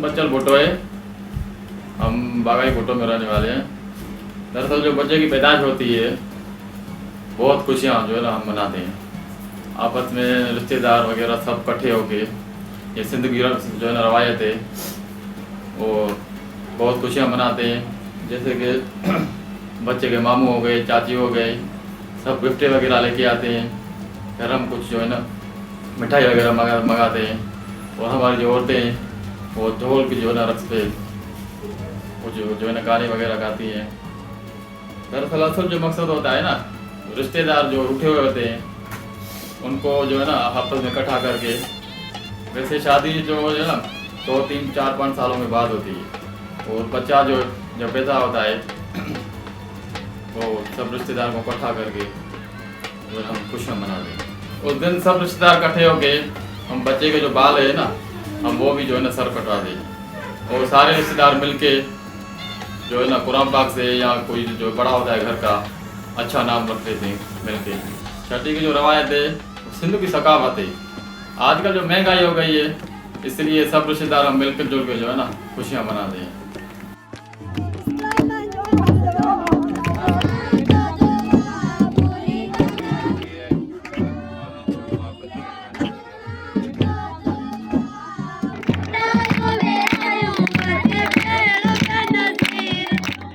बच्चल भुट्टो है। हम बागाई भुट्टो में रहने वाले हैं। दरअसल जो बच्चे की पैदाइश होती है बहुत खुशियाँ जो है ना हम मनाते हैं। आपस में रिश्तेदार वगैरह सब इकट्ठे होके ये सिंध की जो है ना रवायत है वो बहुत खुशियाँ मनाते हैं। जैसे कि बच्चे के मामू हो गए, चाची हो गए, सब गिफ्टें वगैरह लेके आते हैं। फिर हम कुछ जो है ना मिठाई वगैरह मंगाते हैं। और हमारी जो औरतें हैं वो ढोल की जो है ना रक्स पे वो जो है ना गाने वगैरह गाती हैं। दरअसल असल जो मकसद होता है ना रिश्तेदार जो उठे हुए होते हैं उनको जो है ना आपस में इकट्ठा करके, वैसे शादी जो है ना 2, 3, 4, 5 सालों में बाद होती है और बच्चा जो जब पैदा होता है वो सब रिश्तेदार को इकट्ठा करके जो हम खुशियाँ मनाते हैं। उस दिन सब रिश्तेदार इकट्ठे होके हम बच्चे के जो बाल है ना हम वो भी जो है ना सर कटवा दें और सारे रिश्तेदार मिलके जो है ना कुरान पाक से या कोई जो बड़ा होता है घर का अच्छा नाम रख देते हैं मिलके। छठी की जो रवायत है सिंधु की सकाफत है। आजकल जो महंगाई हो गई है इसलिए सब रिश्तेदार हम मिलकर जुल के जो है ना खुशियाँ मनाते हैं।